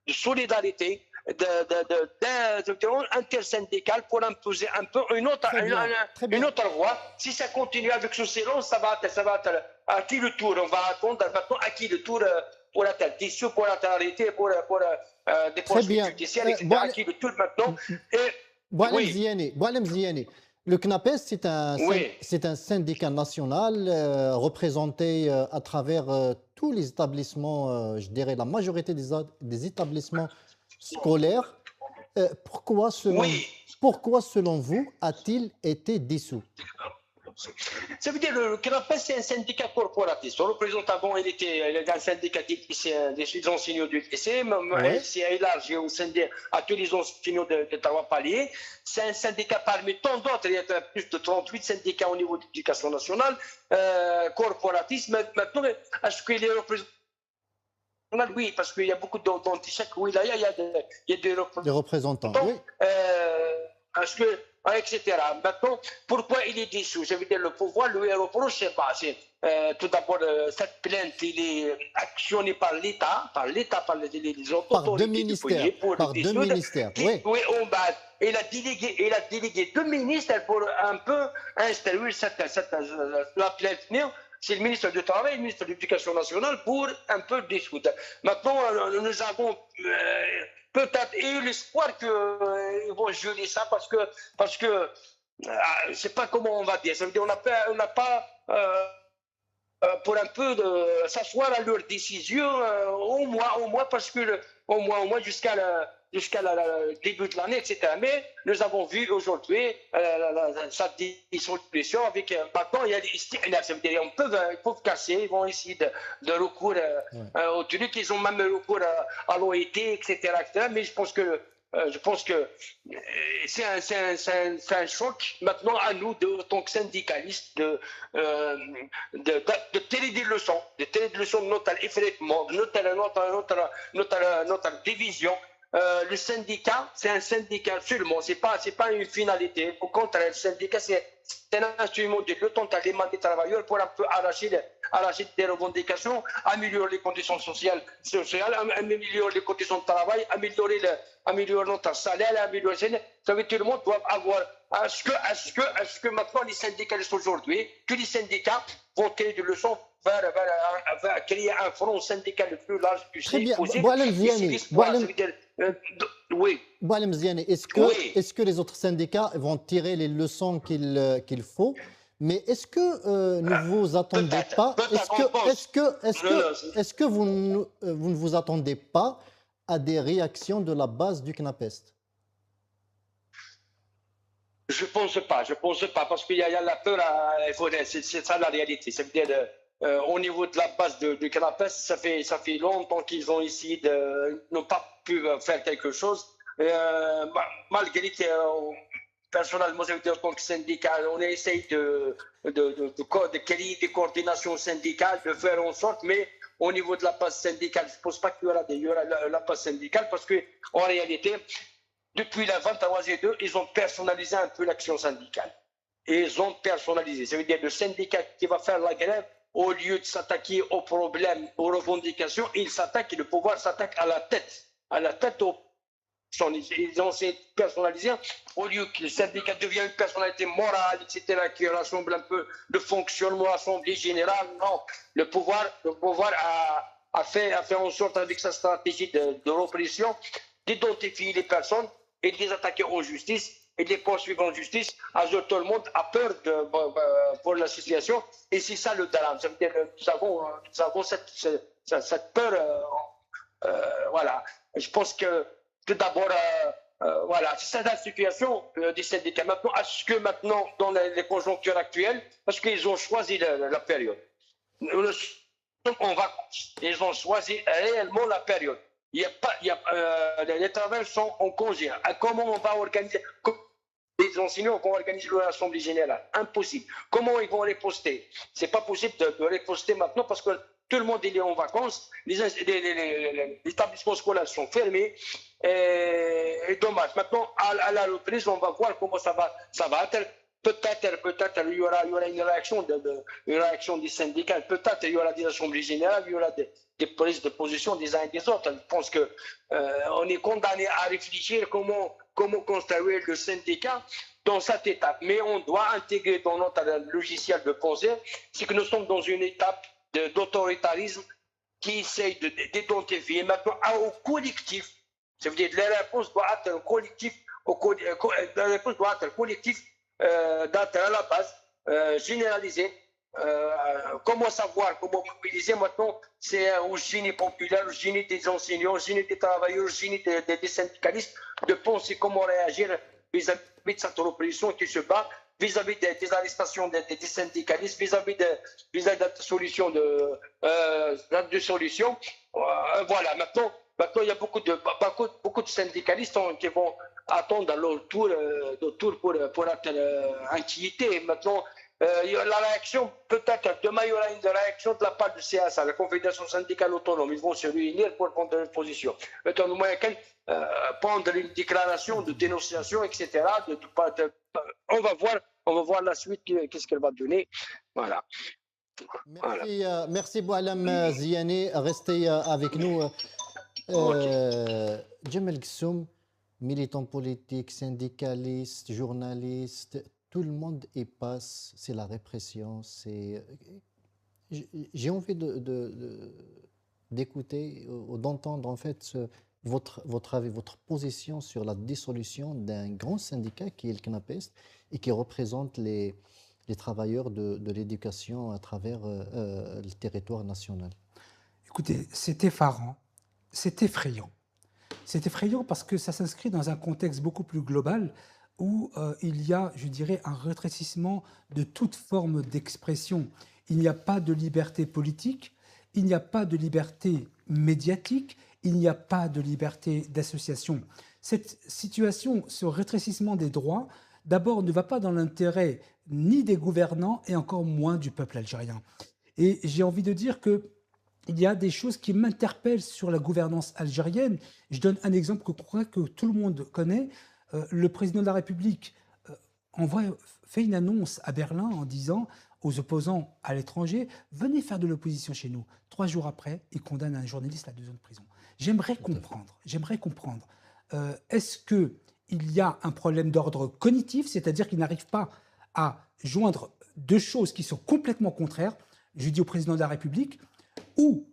de solidarité, intersyndical pour imposer un peu une autre voie. Si ça continue avec ce silence, ça va être à qui le tour? On va attendre maintenant à qui le tour pour être déçu, pour être arrêté, pour des poursuites judiciaires, etc. À qui le tour maintenant? Boualem Ziani, le CNAPEST, c'est un syndicat national représenté à travers tous les établissements, je dirais la majorité des établissements scolaires. Pourquoi, selon vous, a-t-il été dissous? Ça veut dire que le CNAPEST, c'est un syndicat corporatiste. Son représentant avant, il était un syndicat des enseignants du lycée, il s'est élargi à tous les enseignants de 3 paliers. C'est un syndicat parmi tant d'autres. Il y a plus de 38 syndicats au niveau de l'éducation nationale, corporatiste. Maintenant, est-ce qu'il est représenté? Oui, parce qu'il y a beaucoup dans chaque wilaya, il y a des représentants. Oui. Parce que, etc. Maintenant, pourquoi il est dissous? Je veux dire, le pouvoir lui reproche, tout d'abord, cette plainte, il est actionné par l'État, par les autorités. Par 2 ministères. Oui. Oui, il a délégué 2 ministères pour un peu installer la plainte. c'est le ministre du Travail et le ministre de l'Éducation nationale pour un peu discuter. Maintenant, nous avons peut-être eu l'espoir qu'ils vont geler ça parce que je ne sais pas comment on va dire. Ça veut dire on n'a pas pour un peu s'asseoir à leur décision au moins parce que au moins jusqu'à le début de l'année, etc. Mais nous avons vu aujourd'hui sa dissolution avec maintenant il y a des ça veut dire ils peuvent casser, ils vont essayer de recours au truc, ils ont même recours à l'OIT, etc., etc. Mais je pense que c'est un choc maintenant à nous, en tant que syndicalistes, de tirer des leçons, de notre effraitement, de notre division. Le syndicat, c'est un syndicat seulement, c'est pas une finalité. Au contraire, le syndicat, c'est un instrument de lutte contre les demandes des travailleurs pour un peu arracher des revendications, améliorer les conditions sociales, améliorer les conditions de travail, améliorer notre salaire, ça veut dire que tout le monde doit avoir. Est-ce que maintenant les syndicalistes aujourd'hui, tous les syndicats vont tirer des leçons vers créer un front syndical le plus large possible? Oui. Boualem Ziani, est-ce que les autres syndicats vont tirer les leçons qu'il faut? Mais est-ce que ne vous attendez pas? Est-ce que vous ne vous attendez pas à des réactions de la base du CNAPEST? Je pense pas, parce qu'il y a la peur, c'est ça la réalité. Ça veut dire, au niveau de la base du CNAPEST, ça fait longtemps qu'ils ont essayé n'ont pas pu faire quelque chose. Malgré que, personnellement, ça veut dire, en tant que syndicat, on essaye de créer des coordinations syndicales, de faire en sorte, mais au niveau de la base syndicale, je ne pense pas qu'il y aura la base syndicale, parce qu'en réalité, depuis la 23e2, ils ont personnalisé un peu l'action syndicale. Ils ont personnalisé. Ça veut dire le syndicat qui va faire la grève, au lieu de s'attaquer aux problèmes, aux revendications, le pouvoir s'attaque à la tête aux ils ont personnalisé, au lieu que le syndicat devienne une personnalité morale, etc., qui rassemble un peu le fonctionnement de l'Assemblée générale. Non, le pouvoir a fait en sorte, avec sa stratégie de répression, d'identifier les personnes et de les attaquer en justice et de les poursuivre en justice. Alors tout le monde a peur pour la situation. Et c'est ça le drame. Ça veut dire que nous avons cette peur. Voilà. Je pense que tout d'abord, voilà, c'est la situation des syndicats. Maintenant, est-ce que maintenant, dans les conjonctures actuelles, parce qu'ils ont choisi la période, nous sommes en vacances, ils ont choisi réellement la période. Les travailleurs sont en congé. Comment on va organiser? Les enseignants vont organiser leur assemblée générale. Impossible. Comment ils vont riposter? C'est pas possible de riposter maintenant parce que tout le monde est en vacances. Les établissements scolaires sont fermés. Et dommage. Maintenant, à la reprise, on va voir comment ça va être. Peut-être il y aura une réaction des syndicats. Peut-être il y aura des assemblées générales, il y aura des prises de position des uns et des autres. Je pense qu'on est condamné à réfléchir comment construire le syndicat dans cette étape. Mais on doit intégrer dans notre logiciel de pensée, c'est que nous sommes dans une étape d'autoritarisme qui essaye d'identifier maintenant au collectif. Ça veut dire que la réponse doit être collective, d'être à la base, généralisée. Comment savoir, comment mobiliser maintenant? C'est au génie populaire, au génie des enseignants, au génie des travailleurs, au génie des syndicalistes de penser comment réagir vis-à-vis de cette opposition qui se bat, vis-à-vis des arrestations des syndicalistes, vis-à-vis de la solution de solutions. Voilà, maintenant, il y a beaucoup de syndicalistes qui vont attendre leur tour pour être inquiétés. Maintenant, la réaction, peut-être demain, il y aura une réaction de la part du CSA, la Confédération syndicale autonome. Ils vont se réunir pour prendre une position. Maintenant, nous prendre une déclaration de dénonciation, etc. On va voir la suite, qu'est-ce qu'elle va donner. Voilà. Merci Boualem Ziani. Restez avec nous. Djamel Gsoum, militant politique, syndicaliste, journaliste, tout le monde y passe. C'est la répression. J'ai envie d'écouter ou d'entendre en fait votre avis, votre position sur la dissolution d'un grand syndicat qui est le CNAPES et qui représente les travailleurs de l'éducation à travers le territoire national. Écoutez, c'est effarant, c'est effrayant. C'est effrayant parce que ça s'inscrit dans un contexte beaucoup plus global où il y a, je dirais, un rétrécissement de toute forme d'expression. Il n'y a pas de liberté politique, il n'y a pas de liberté médiatique, il n'y a pas de liberté d'association. Cette situation, ce rétrécissement des droits, d'abord ne va pas dans l'intérêt ni des gouvernants et encore moins du peuple algérien. Et j'ai envie de dire que il y a des choses qui m'interpellent sur la gouvernance algérienne. Je donne un exemple que tout le monde connaît. Le président de la République fait une annonce à Berlin en disant aux opposants à l'étranger, venez faire de l'opposition chez nous. 3 jours après, il condamne un journaliste à 2 ans de prison. J'aimerais comprendre. Est-ce qu'il y a un problème d'ordre cognitif, c'est-à-dire qu'il n'arrive pas à joindre 2 choses qui sont complètement contraires? Je dis au président de la République, ou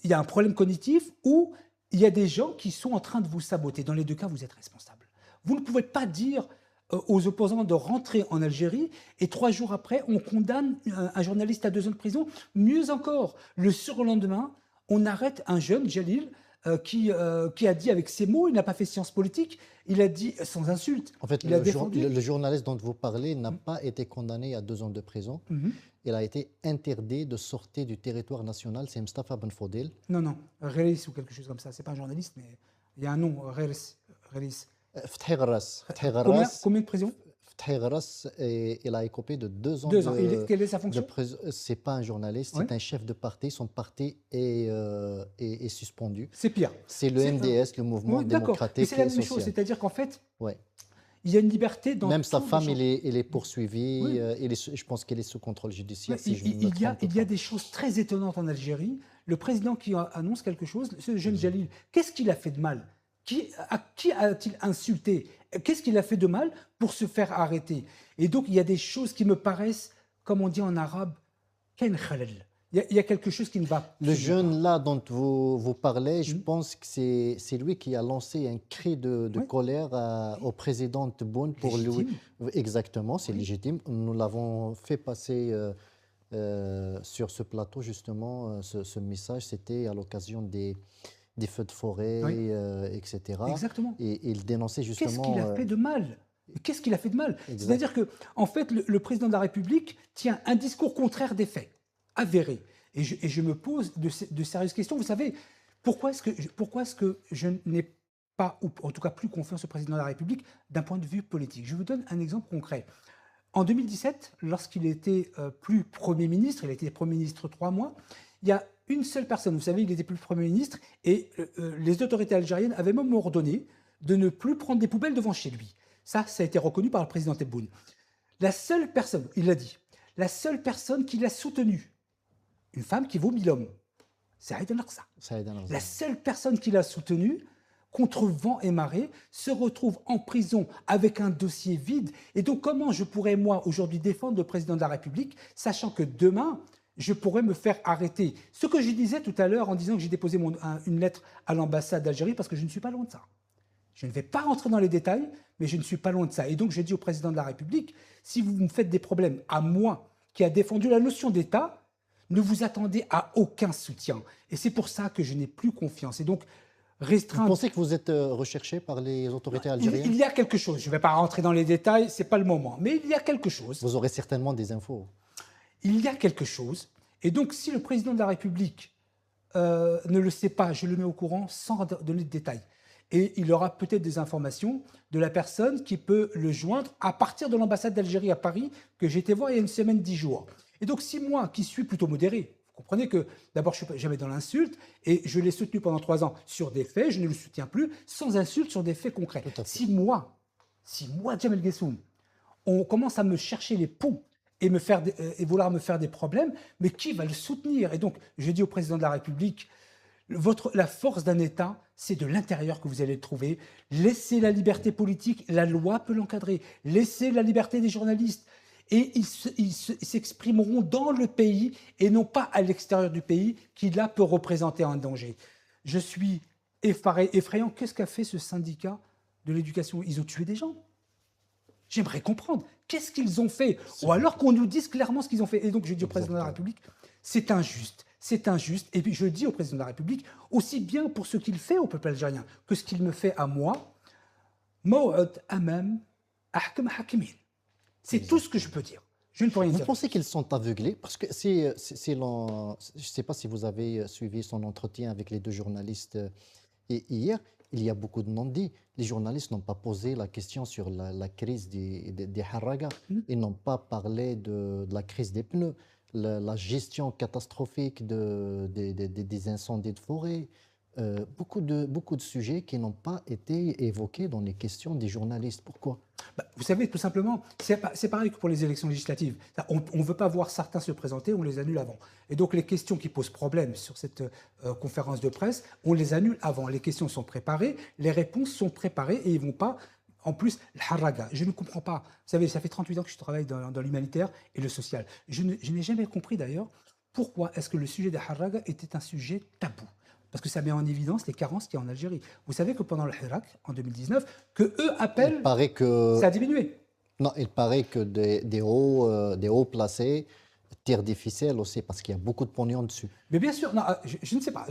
il y a un problème cognitif, ou il y a des gens qui sont en train de vous saboter. Dans les 2 cas, vous êtes responsable. Vous ne pouvez pas dire aux opposants de rentrer en Algérie et 3 jours après, on condamne un journaliste à 2 ans de prison. Mieux encore, le surlendemain, on arrête un jeune, Jalil, qui a dit avec ses mots, il n'a pas fait sciences politiques, il a dit sans insulte. En fait, le journaliste dont vous parlez n'a pas été condamné à 2 ans de prison. Il a été interdit de sortir du territoire national. C'est Mustafa Ben Fodel. Non, Relis ou quelque chose comme ça. C'est pas un journaliste, mais il y a un nom, Relis. Combien de prison? Il a écopé de 2 ans. 2 ans. Quelle est sa fonction? C'est pas un journaliste, c'est un chef de parti. Son parti est suspendu. C'est pire. C'est le MDS, le mouvement démocratique. C'est la même chose, c'est-à-dire qu'en fait, ouais. Il y a une liberté dans même sa femme, elle est poursuivie. Oui. Je pense qu'elle est sous contrôle judiciaire. Oui, il y a des choses très étonnantes en Algérie. Le président qui annonce quelque chose, ce jeune Jalil, qu'est-ce qu'il a fait de mal? Qui a-t-il insulté? Qu'est-ce qu'il a fait de mal pour se faire arrêter? Et donc, il y a des choses qui me paraissent, comme on dit en arabe, ken khalal. Il y a quelque chose qui ne va pas. Le jeune là dont vous parlez, je pense que c'est lui qui a lancé un cri de colère au président Tebboune pour lui. Exactement, c'est légitime. Nous l'avons fait passer sur ce plateau justement. Ce message, c'était à l'occasion des feux de forêt, etc. Exactement. Et il dénonçait justement. Qu'est-ce qu'il a fait de mal? Qu'est-ce qu'il a fait de mal? C'est-à-dire que, en fait, le président de la République tient un discours contraire des faits, avéré. Et je me pose de sérieuses questions. Vous savez, pourquoi est-ce que je n'ai pas, ou en tout cas plus confiance au président de la République d'un point de vue politique? Je vous donne un exemple concret. En 2017, lorsqu'il était plus Premier ministre, il a été Premier ministre 3 mois, il y a une seule personne, vous savez, il était plus Premier ministre, et les autorités algériennes avaient même ordonné de ne plus prendre des poubelles devant chez lui. Ça a été reconnu par le président Tebboune. La seule personne, il l'a dit, la seule personne qui l'a soutenu, une femme qui vaut 1000 hommes, c'est Aïda Narsa. La seule personne qui l'a soutenu, contre vent et marée, se retrouve en prison avec un dossier vide. Et donc, comment je pourrais, moi, aujourd'hui, défendre le président de la République, sachant que demain, je pourrais me faire arrêter? Ce que je disais tout à l'heure en disant que j'ai déposé une lettre à l'ambassade d'Algérie, parce que je ne suis pas loin de ça. Je ne vais pas rentrer dans les détails, mais je ne suis pas loin de ça. Et donc, je dis au président de la République, si vous me faites des problèmes à moi, qui a défendu la notion d'État, ne vous attendez à aucun soutien. Et c'est pour ça que je n'ai plus confiance. Et donc, restreindre... Vous pensez que vous êtes recherché par les autorités algériennes? Il y a quelque chose. Je ne vais pas rentrer dans les détails, ce n'est pas le moment. Mais il y a quelque chose. Vous aurez certainement des infos. Il y a quelque chose. Et donc, si le président de la République ne le sait pas, je le mets au courant sans donner de détails. Et il aura peut-être des informations de la personne qui peut le joindre à partir de l'ambassade d'Algérie à Paris, que j'ai été voir il y a une semaine, 10 jours. Et donc, si moi, qui suis plutôt modéré, vous comprenez que d'abord, je ne suis jamais dans l'insulte, et je l'ai soutenu pendant 3 ans sur des faits, je ne le soutiens plus, sans insulte, sur des faits concrets. Si moi, Djamel Guessoum, on commence à me chercher les poux et vouloir me faire des problèmes, mais qui va le soutenir? Et donc, je dis au président de la République, la force d'un État, c'est de l'intérieur que vous allez le trouver. Laissez la liberté politique, la loi peut l'encadrer. Laissez la liberté des journalistes. et ils s'exprimeront dans le pays et non pas à l'extérieur du pays, qui là peut représenter un danger. Je suis effrayant. Qu'est-ce qu'a fait ce syndicat de l'éducation? Ils ont tué des gens. J'aimerais comprendre. Qu'est-ce qu'ils ont fait? Ou alors qu'on nous dise clairement ce qu'ils ont fait. Et donc, je dis au président de la République, c'est injuste. C'est injuste. Et puis, je dis au président de la République, aussi bien pour ce qu'il fait au peuple algérien que ce qu'il me fait à moi, c'est tout ce que je peux dire. Je ne peux rien dire. Vous pensez qu'ils sont aveuglés? Parce que je ne sais pas si vous avez suivi son entretien avec les deux journalistes hier. Il y a beaucoup de non-dits. Les journalistes n'ont pas posé la question sur la crise des Harraga. Ils n'ont pas parlé de la crise des pneus, la gestion catastrophique des incendies de forêt. Beaucoup de sujets qui n'ont pas été évoqués dans les questions des journalistes. Pourquoi? Vous savez, tout simplement, c'est pareil que pour les élections législatives. On ne veut pas voir certains se présenter, on les annule avant. Et donc les questions qui posent problème sur cette conférence de presse, on les annule avant. Les questions sont préparées, les réponses sont préparées et ils ne vont pas... En plus, le harraga, je ne comprends pas. Vous savez, ça fait 38 ans que je travaille dans l'humanitaire et le social. Je n'ai jamais compris d'ailleurs pourquoi est-ce que le sujet des harraga était un sujet tabou. Parce que ça met en évidence les carences qu'il y a en Algérie. Vous savez que pendant le Hirak, en 2019, que eux appellent, ça a diminué. Non, il paraît que des hauts placés tirent des ficelles aussi, parce qu'il y a beaucoup de pognon dessus. Mais bien sûr, non, je ne sais pas.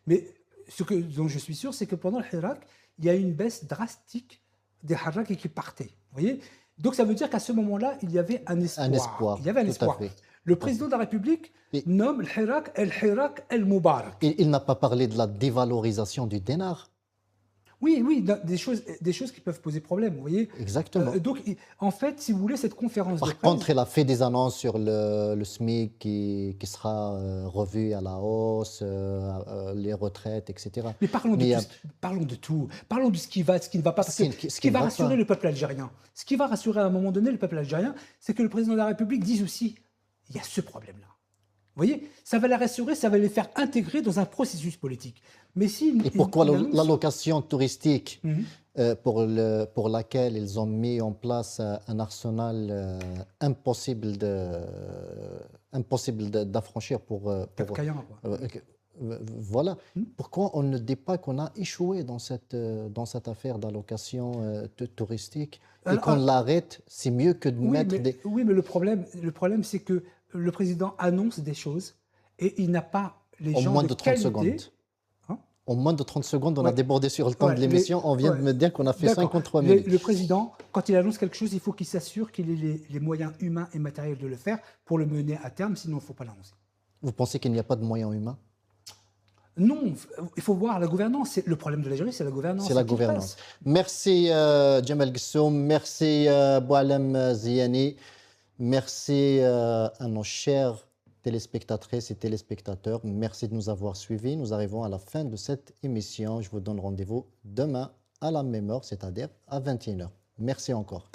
Mais ce dont je suis sûr, c'est que pendant le Hirak, il y a eu une baisse drastique des Harrak qui partaient. Vous voyez? Donc ça veut dire qu'à ce moment-là, il y avait un espoir. Un espoir. Il y avait un espoir. Le président de la République nomme le Hirak el-Moubarak. Il n'a pas parlé de la dévalorisation du dinar. Oui, des choses qui peuvent poser problème, vous voyez. Exactement. Donc, en fait, si vous voulez, cette conférence de presse... Par contre, il a fait des annonces sur le SMIC qui sera revu à la hausse, les retraites, etc. Mais parlons de tout. Parlons de ce qui va, de ce qui ne va pas. Parce que ce qui va rassurer le peuple algérien, ce qui va rassurer à un moment donné le peuple algérien, c'est que le président de la République dise aussi, il y a ce problème-là. Vous voyez, ça va la rassurer, ça va les faire intégrer dans un processus politique. Mais si et pourquoi l'allocation touristique pour laquelle ils ont mis en place un arsenal impossible d'affranchir pour voilà. Pourquoi on ne dit pas qu'on a échoué dans cette affaire d'allocation touristique et qu'on l'arrête? C'est mieux que de mettre des... Oui, mais le problème c'est que le président annonce des choses et il n'a pas les gens moins de 30 qualité. Secondes. En moins de 30 secondes, on a débordé sur le temps de l'émission. On vient de me dire qu'on a fait 53 minutes. Le président, quand il annonce quelque chose, il faut qu'il s'assure qu'il ait les moyens humains et matériels de le faire pour le mener à terme, sinon il ne faut pas l'annoncer. Vous pensez qu'il n'y a pas de moyens humains? Non, il faut voir la gouvernance. Le problème de l'Algérie, c'est la gouvernance. C'est la gouvernance. Merci Djemal Guessoum, merci Boualem Ziani, merci à nos chers téléspectatrices et téléspectateurs. Merci de nous avoir suivis. Nous arrivons à la fin de cette émission. Je vous donne rendez-vous demain à la même heure, c'est-à-dire à 21h. Merci encore.